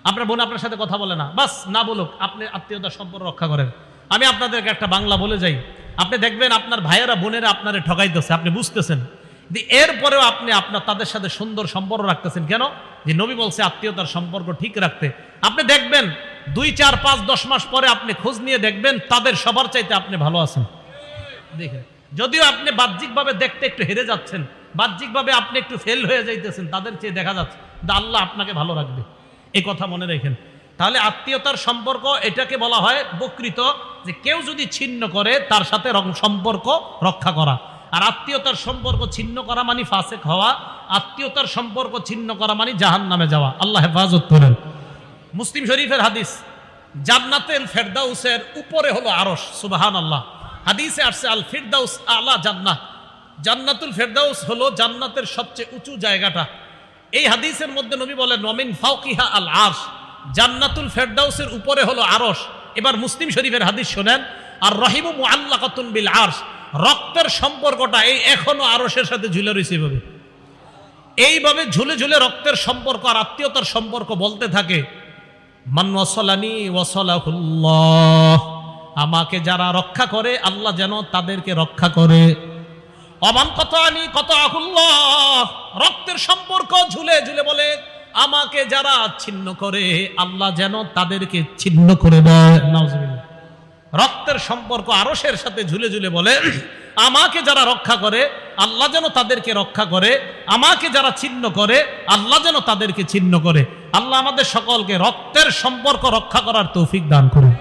আপনার বোন আপনার সাথে কথা বলে না, বাস না বলুক, আপনি আত্মীয়তার সম্পর্ক রক্ষা করেন। আমি আপনাদেরকে একটা বাংলা বলে যাই, আপনি দেখবেন আপনার ভাইয়েরা বোনেরা আপনারে ঠকাইতেছে, আপনি বুঝতেছেন, এরপরেও আপনি তাদের সাথে সুন্দর সম্পর্ক রাখতেছেন কেন? যে নবী বলছে আত্মীয়তার সম্পর্ক ঠিক রাখতে। আপনি দেখবেন 2, 4, 5, 10 মাস পরে আপনি খোঁজ নিয়ে দেখবেন তাদের সবার চাইতে আপনি ভালো আছেন। দেখেন, যদিও আপনি বাহ্যিকভাবে দেখতে একটু হেরে যাচ্ছেন, বাহ্যিকভাবে আপনি একটু ফেল হয়ে যাইতেছেন, তাদের চেয়ে দেখা যাচ্ছে আল্লাহ আপনাকে ভালো রাখবে, এই কথা মনে রাখেন। তাহলে আত্মীয়তার সম্পর্ক এটাকে বলা হয় প্রকৃত, যে কেউ যদি ছিন্ন করে তার সাথে সম্পর্ক রক্ষা করা। আর আত্মীয়তার সম্পর্ক ছিন্ন করা মানে ফাসেক হওয়া, আত্মীয়তার সম্পর্ক ছিন্ন করা মানে জাহান্নামে যাওয়া। আল্লাহ হেফাজত করেন। মুসলিম শরীফের হাদিস, জান্নাতুল ফেরদাউসের উপরে হলো আরশ। সুবহানাল্লাহ। হাদিসে আসছে আল ফিরদাউস আলা জান্নাহ, জান্নাতুল ফেরদাউস হলো জান্নাতের সবচেয়ে উঁচু জায়গাটা। এই হাদিসের মধ্যে নবী বলেন ওয়ামিন ফাওকিহা আল আরশ, জান্নাতুল ফেরদাউসের উপরে হলো আরশ। এবার মুসলিম শরীফের হাদিস শোনেন, আর রহিমু মুআল্লাকাতুন বিল আরশ, রক্তের সম্পর্কটা এই এখনো আরশের সাথে ঝুলে রয়েছে। এইভাবে ঝুলে ঝুলে রক্তের সম্পর্ক আর আত্মীয়তার সম্পর্ক বলতে থাকে, মান ওয়াসালানি ওয়াসালাহুল্লাহ, আমাকে যারা রক্ষা করে আল্লাহ যেন তাদেরকে রক্ষা করে। অমান কতানি কতাহুল্লাহ, রক্তের সম্পর্ক ঝুলে ঝুলে বলে আমাকে যারা ছিন্ন করে আল্লাহ যেন তাদেরকে ছিন্ন করে দেয়। নাউজুবিল্লাহ। রক্তের সম্পর্ক আরশের সাথে ঝুলে ঝুলে বলে আমাকে যারা রক্ষা করে আল্লাহ যেন তাদেরকে রক্ষা করে, আমাকে যারা ছিন্ন করে আল্লাহ যেন তাদেরকে ছিন্ন করে। আল্লাহ আমাদের সকলকে রক্তের সম্পর্ক রক্ষা করার তৌফিক দান করুন।